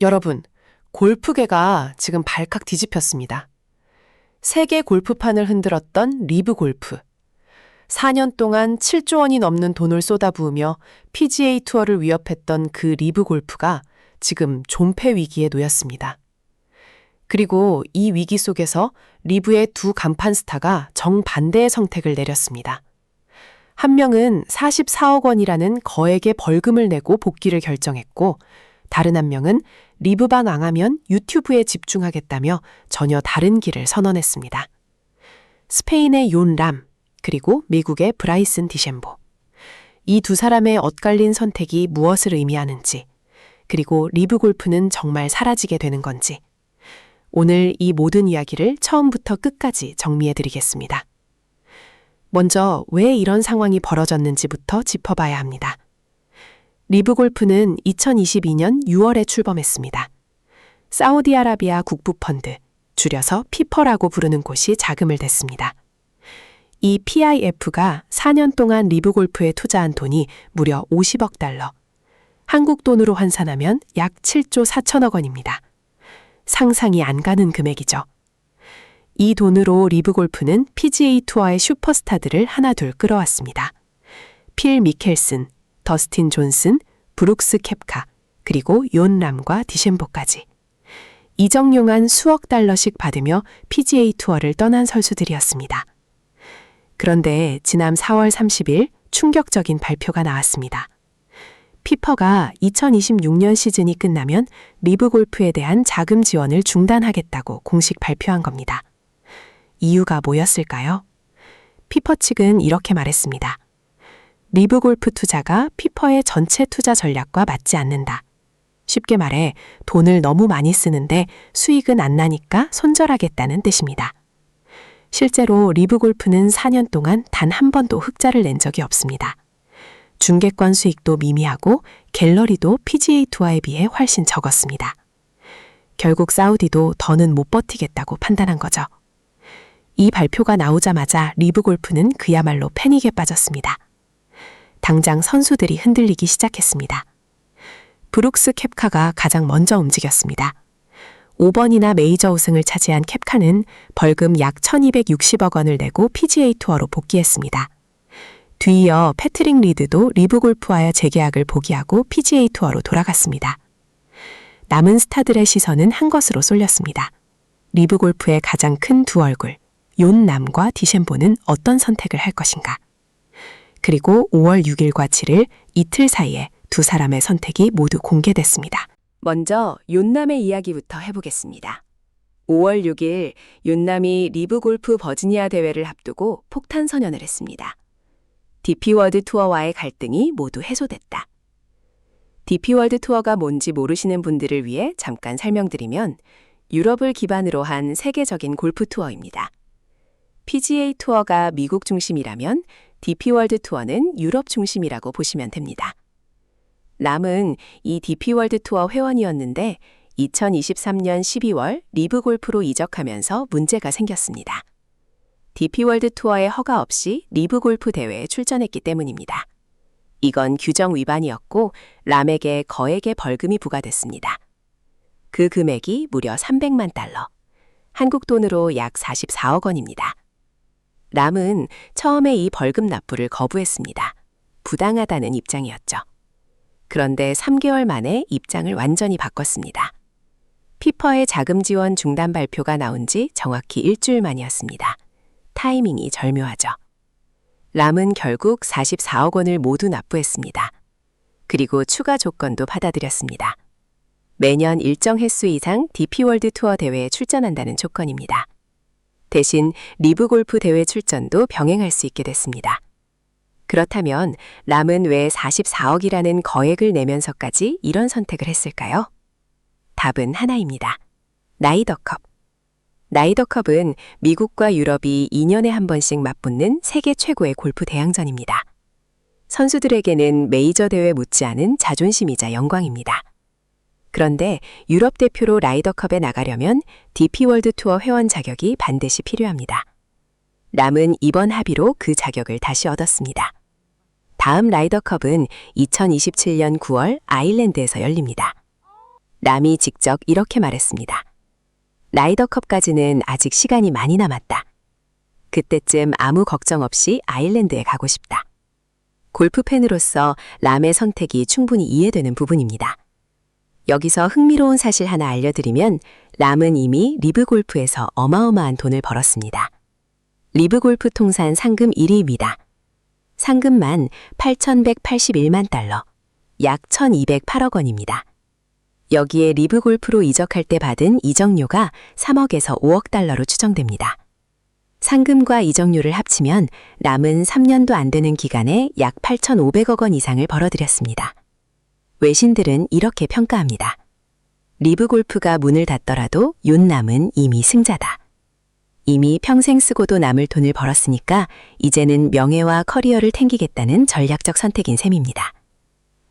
여러분, 골프계가 지금 발칵 뒤집혔습니다. 세계 골프판을 흔들었던 리브 골프. 4년 동안 7조 원이 넘는 돈을 쏟아부으며 PGA 투어를 위협했던 그 리브 골프가 지금 존폐 위기에 놓였습니다. 그리고 이 위기 속에서 리브의 두 간판 스타가 정반대의 선택을 내렸습니다. 한 명은 44억 원이라는 거액의 벌금을 내고 복귀를 결정했고, 다른 한 명은 리브만 망하면 유튜브에 집중하겠다며 전혀 다른 길을 선언했습니다. 스페인의 욘 람, 그리고 미국의 브라이슨 디셈보. 이 두 사람의 엇갈린 선택이 무엇을 의미하는지, 그리고 리브 골프는 정말 사라지게 되는 건지, 오늘 이 모든 이야기를 처음부터 끝까지 정리해드리겠습니다. 먼저 왜 이런 상황이 벌어졌는지부터 짚어봐야 합니다. 리브 골프는 2022년 6월에 출범했습니다. 사우디아라비아 국부펀드, 줄여서 피퍼라고 부르는 곳이 자금을 댔습니다. 이 PIF가 4년 동안 리브 골프에 투자한 돈이 무려 50억 달러, 한국 돈으로 환산하면 약 7조 4천억 원입니다. 상상이 안 가는 금액이죠. 이 돈으로 리브 골프는 PGA 투어의 슈퍼스타들을 하나둘 끌어왔습니다. 필 미켈슨, 더스틴 존슨, 브룩스 캡카, 그리고 욘 람과 디셈보까지. 이적용한 수억 달러씩 받으며 PGA 투어를 떠난 선수들이었습니다. 그런데 지난 4월 30일 충격적인 발표가 나왔습니다. 피퍼가 2026년 시즌이 끝나면 리브 골프에 대한 자금 지원을 중단하겠다고 공식 발표한 겁니다. 이유가 뭐였을까요? 피퍼 측은 이렇게 말했습니다. 리브 골프 투자가 피퍼의 전체 투자 전략과 맞지 않는다. 쉽게 말해 돈을 너무 많이 쓰는데 수익은 안 나니까 손절하겠다는 뜻입니다. 실제로 리브 골프는 4년 동안 단 한 번도 흑자를 낸 적이 없습니다. 중계권 수익도 미미하고 갤러리도 PGA 투어에 비해 훨씬 적었습니다. 결국 사우디도 더는 못 버티겠다고 판단한 거죠. 이 발표가 나오자마자 리브 골프는 그야말로 패닉에 빠졌습니다. 당장 선수들이 흔들리기 시작했습니다. 브룩스 캡카가 가장 먼저 움직였습니다. 5번이나 메이저 우승을 차지한 캡카는 벌금 약 1260억 원을 내고 PGA 투어로 복귀했습니다. 뒤이어 패트릭 리드도 리브 골프와의 재계약을 포기하고 PGA 투어로 돌아갔습니다. 남은 스타들의 시선은 한 것으로 쏠렸습니다. 리브 골프의 가장 큰 두 얼굴, 욘 람과 디셈보는 어떤 선택을 할 것인가? 그리고 5월 6일과 7일 이틀 사이에 두 사람의 선택이 모두 공개됐습니다. 먼저 욘 람의 이야기부터 해보겠습니다. 5월 6일 욘 람이 리브 골프 버지니아 대회를 앞두고 폭탄 선언을 했습니다. DP 월드 투어와의 갈등이 모두 해소됐다. DP 월드 투어가 뭔지 모르시는 분들을 위해 잠깐 설명드리면 유럽을 기반으로 한 세계적인 골프 투어입니다. PGA 투어가 미국 중심이라면 DP 월드 투어는 유럽 중심이라고 보시면 됩니다. 람은 이 DP 월드 투어 회원이었는데 2023년 12월 리브 골프로 이적하면서 문제가 생겼습니다. DP 월드 투어의 허가 없이 리브 골프 대회에 출전했기 때문입니다. 이건 규정 위반이었고 람에게 거액의 벌금이 부과됐습니다. 그 금액이 무려 300만 달러, 한국 돈으로 약 44억 원입니다. 람은 처음에 이 벌금 납부를 거부했습니다. 부당하다는 입장이었죠. 그런데 3개월 만에 입장을 완전히 바꿨습니다. 피퍼의 자금 지원 중단 발표가 나온 지 정확히 일주일 만이었습니다. 타이밍이 절묘하죠. 람은 결국 44억 원을 모두 납부했습니다. 그리고 추가 조건도 받아들였습니다. 매년 일정 횟수 이상 DP 월드 투어 대회에 출전한다는 조건입니다. 대신 리브 골프 대회 출전도 병행할 수 있게 됐습니다. 그렇다면 람은 왜 44억이라는 거액을 내면서까지 이런 선택을 했을까요? 답은 하나입니다. 라이더컵. 라이더컵은 미국과 유럽이 2년에 한 번씩 맞붙는 세계 최고의 골프 대항전입니다. 선수들에게는 메이저 대회 못지않은 자존심이자 영광입니다. 그런데 유럽 대표로 라이더컵에 나가려면 DP 월드 투어 회원 자격이 반드시 필요합니다. 람은 이번 합의로 그 자격을 다시 얻었습니다. 다음 라이더컵은 2027년 9월 아일랜드에서 열립니다. 람이 직접 이렇게 말했습니다. 라이더컵까지는 아직 시간이 많이 남았다. 그때쯤 아무 걱정 없이 아일랜드에 가고 싶다. 골프 팬으로서 람의 선택이 충분히 이해되는 부분입니다. 여기서 흥미로운 사실 하나 알려드리면 람은 이미 리브 골프에서 어마어마한 돈을 벌었습니다. 리브 골프 통산 상금 1위입니다. 상금만 8,181만 달러, 약 1,208억 원입니다. 여기에 리브 골프로 이적할 때 받은 이적료가 3억에서 5억 달러로 추정됩니다. 상금과 이적료를 합치면 람은 3년도 안 되는 기간에 약 8,500억 원 이상을 벌어들였습니다. 외신들은 이렇게 평가합니다. 리브 골프가 문을 닫더라도 윤남은 이미 승자다. 이미 평생 쓰고도 남을 돈을 벌었으니까 이제는 명예와 커리어를 챙기겠다는 전략적 선택인 셈입니다.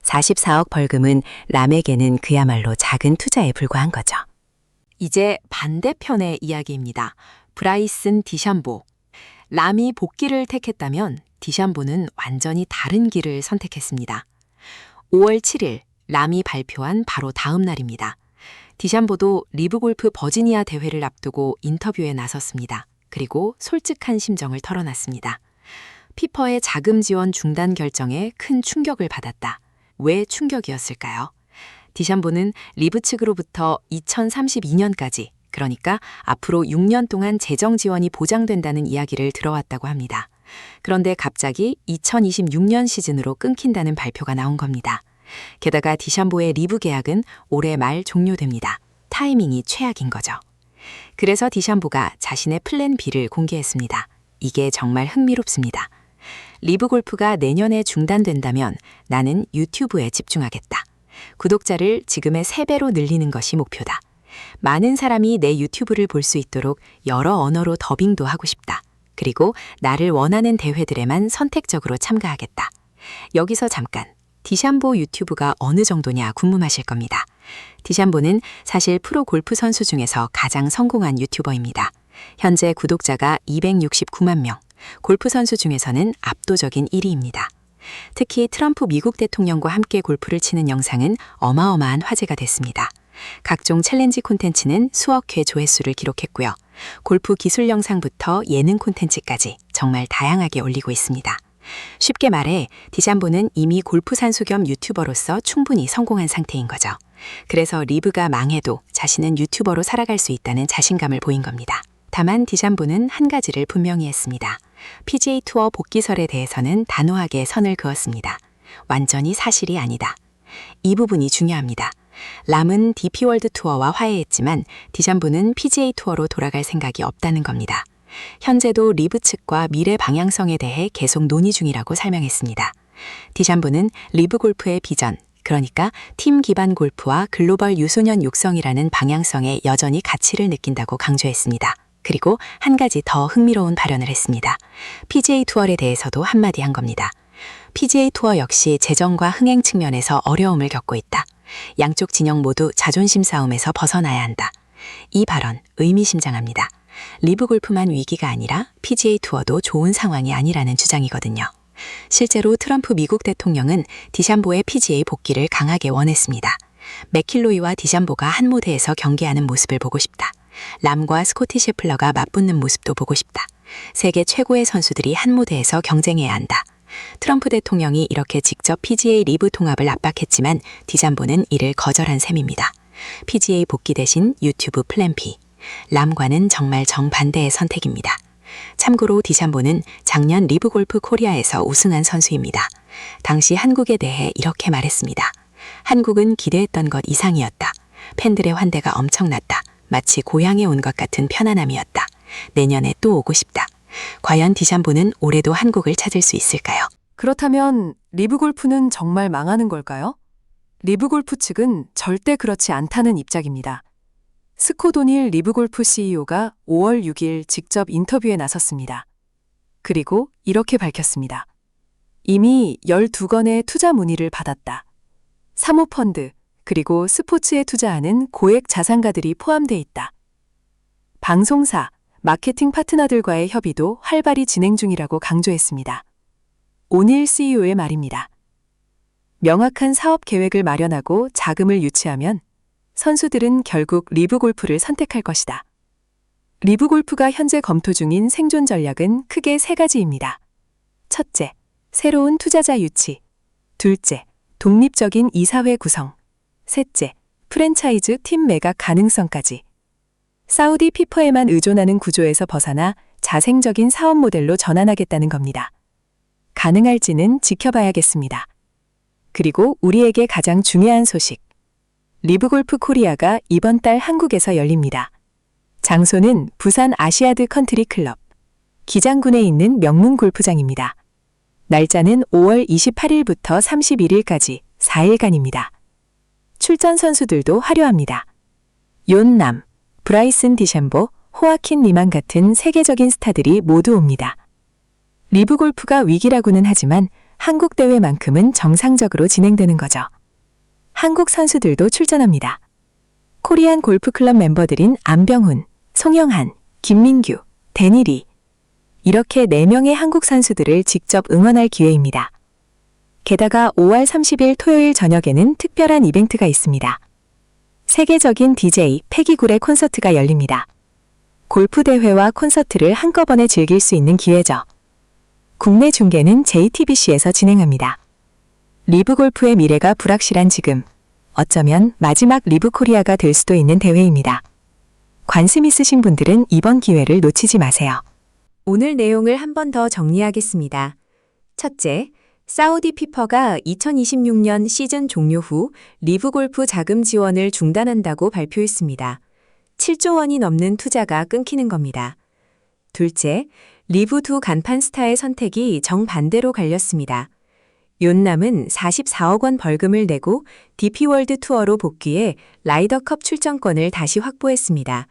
44억 벌금은 람에게는 그야말로 작은 투자에 불과한 거죠. 이제 반대편의 이야기입니다. 브라이슨 디샴보. 람이 복귀를 택했다면 디샴보는 완전히 다른 길을 선택했습니다. 5월 7일 람이 발표한 바로 다음 날입니다. 디샴보도 리브 골프 버지니아 대회를 앞두고 인터뷰에 나섰습니다. 그리고 솔직한 심정을 털어놨습니다. 피퍼의 자금 지원 중단 결정에 큰 충격을 받았다. 왜 충격이었을까요? 디샴보는 리브 측으로부터 2032년까지, 그러니까 앞으로 6년 동안 재정 지원이 보장된다는 이야기를 들어왔다고 합니다. 그런데 갑자기 2026년 시즌으로 끊긴다는 발표가 나온 겁니다. 게다가 디샴보의 리브 계약은 올해 말 종료됩니다. 타이밍이 최악인 거죠. 그래서 디샴보가 자신의 플랜 B를 공개했습니다. 이게 정말 흥미롭습니다. 리브 골프가 내년에 중단된다면 나는 유튜브에 집중하겠다. 구독자를 지금의 3배로 늘리는 것이 목표다. 많은 사람이 내 유튜브를 볼 수 있도록 여러 언어로 더빙도 하고 싶다. 그리고 나를 원하는 대회들에만 선택적으로 참가하겠다. 여기서 잠깐, 디샴보 유튜브가 어느 정도냐 궁금하실 겁니다. 디샴보는 사실 프로 골프 선수 중에서 가장 성공한 유튜버입니다. 현재 구독자가 269만 명, 골프 선수 중에서는 압도적인 1위입니다. 특히 트럼프 미국 대통령과 함께 골프를 치는 영상은 어마어마한 화제가 됐습니다. 각종 챌린지 콘텐츠는 수억 회 조회수를 기록했고요. 골프 기술 영상부터 예능 콘텐츠까지 정말 다양하게 올리고 있습니다. 쉽게 말해 디샴보는 이미 골프 선수 겸 유튜버로서 충분히 성공한 상태인 거죠. 그래서 리브가 망해도 자신은 유튜버로 살아갈 수 있다는 자신감을 보인 겁니다. 다만 디샴보는 한 가지를 분명히 했습니다. PGA 투어 복귀설에 대해서는 단호하게 선을 그었습니다. 완전히 사실이 아니다. 이 부분이 중요합니다. 람은 DP 월드 투어와 화해했지만 디샴보는 PGA 투어로 돌아갈 생각이 없다는 겁니다. 현재도 리브 측과 미래 방향성에 대해 계속 논의 중이라고 설명했습니다. 디샴보는 리브 골프의 비전, 그러니까 팀 기반 골프와 글로벌 유소년 육성이라는 방향성에 여전히 가치를 느낀다고 강조했습니다. 그리고 한 가지 더 흥미로운 발언을 했습니다. PGA 투어에 대해서도 한마디 한 겁니다. PGA 투어 역시 재정과 흥행 측면에서 어려움을 겪고 있다. 양쪽 진영 모두 자존심 싸움에서 벗어나야 한다. 이 발언 의미심장합니다. 리브 골프만 위기가 아니라 PGA 투어도 좋은 상황이 아니라는 주장이거든요. 실제로 트럼프 미국 대통령은 디샴보의 PGA 복귀를 강하게 원했습니다. 맥킬로이와 디샴보가 한 무대에서 경기하는 모습을 보고 싶다. 람과 스코티 셰플러가 맞붙는 모습도 보고 싶다. 세계 최고의 선수들이 한 무대에서 경쟁해야 한다. 트럼프 대통령이 이렇게 직접 PGA 리브 통합을 압박했지만 디샴보는 이를 거절한 셈입니다. PGA 복귀 대신 유튜브 플랜 B. 람과는 정말 정반대의 선택입니다. 참고로 디샴보는 작년 리브 골프 코리아에서 우승한 선수입니다. 당시 한국에 대해 이렇게 말했습니다. 한국은 기대했던 것 이상이었다. 팬들의 환대가 엄청났다. 마치 고향에 온 것 같은 편안함이었다. 내년에 또 오고 싶다. 과연 디샴보는 올해도 한국을 찾을 수 있을까요? 그렇다면 리브 골프는 정말 망하는 걸까요? 리브 골프 측은 절대 그렇지 않다는 입장입니다. 스콧 오닐 리브 골프 CEO가 5월 6일 직접 인터뷰에 나섰습니다. 그리고 이렇게 밝혔습니다. 이미 12건의 투자 문의를 받았다. 사모펀드, 그리고 스포츠에 투자하는 고액 자산가들이 포함돼 있다. 방송사, 마케팅 파트너들과의 협의도 활발히 진행 중이라고 강조했습니다. 오닐 CEO의 말입니다. 명확한 사업 계획을 마련하고 자금을 유치하면 선수들은 결국 리브 골프를 선택할 것이다. 리브 골프가 현재 검토 중인 생존 전략은 크게 세 가지입니다. 첫째, 새로운 투자자 유치. 둘째, 독립적인 이사회 구성. 셋째, 프랜차이즈 팀 매각 가능성까지. 사우디 피퍼에만 의존하는 구조에서 벗어나 자생적인 사업 모델로 전환하겠다는 겁니다. 가능할지는 지켜봐야겠습니다. 그리고 우리에게 가장 중요한 소식. 리브 골프 코리아가 이번 달 한국에서 열립니다. 장소는 부산 아시아드 컨트리 클럽. 기장군에 있는 명문 골프장입니다. 날짜는 5월 28일부터 31일까지 4일간입니다. 출전 선수들도 화려합니다. 윤남, 브라이슨 디셈보, 호아킨 리만 같은 세계적인 스타들이 모두 옵니다. 리브 골프가 위기라고는 하지만 한국 대회만큼은 정상적으로 진행되는 거죠. 한국 선수들도 출전합니다. 코리안 골프클럽 멤버들인 안병훈, 송영한, 김민규, 데니리. 이렇게 4명의 한국 선수들을 직접 응원할 기회입니다. 게다가 5월 30일 토요일 저녁에는 특별한 이벤트가 있습니다. 세계적인 DJ 패기굴의 콘서트가 열립니다. 골프 대회와 콘서트를 한꺼번에 즐길 수 있는 기회죠. 국내 중계는 JTBC에서 진행합니다. 리브 골프의 미래가 불확실한 지금, 어쩌면 마지막 리브 코리아가 될 수도 있는 대회입니다. 관심 있으신 분들은 이번 기회를 놓치지 마세요. 오늘 내용을 한 번 더 정리하겠습니다. 첫째, 사우디 피퍼가 2026년 시즌 종료 후 리브 골프 자금 지원을 중단한다고 발표했습니다. 7조 원이 넘는 투자가 끊기는 겁니다. 둘째, 리브2 간판 스타의 선택이 정반대로 갈렸습니다. 윤남은 44억 원 벌금을 내고 DP월드 투어로 복귀해 라이더컵 출전권을 다시 확보했습니다.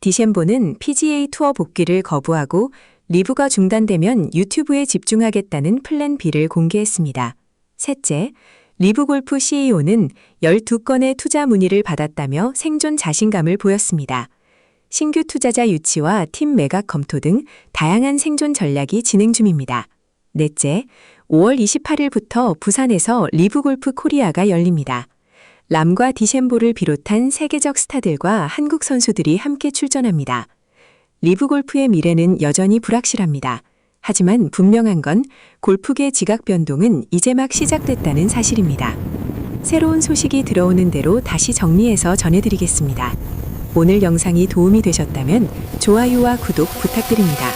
디셈보는 PGA 투어 복귀를 거부하고 리브가 중단되면 유튜브에 집중하겠다는 플랜 B를 공개했습니다. 셋째, 리브 골프 CEO는 12건의 투자 문의를 받았다며 생존 자신감을 보였습니다. 신규 투자자 유치와 팀 매각 검토 등 다양한 생존 전략이 진행 중입니다. 넷째, 5월 28일부터 부산에서 리브 골프 코리아가 열립니다. 람과 디셈보를 비롯한 세계적 스타들과 한국 선수들이 함께 출전합니다. 리브 골프의 미래는 여전히 불확실합니다. 하지만 분명한 건 골프계 지각 변동은 이제 막 시작됐다는 사실입니다. 새로운 소식이 들어오는 대로 다시 정리해서 전해드리겠습니다. 오늘 영상이 도움이 되셨다면 좋아요와 구독 부탁드립니다.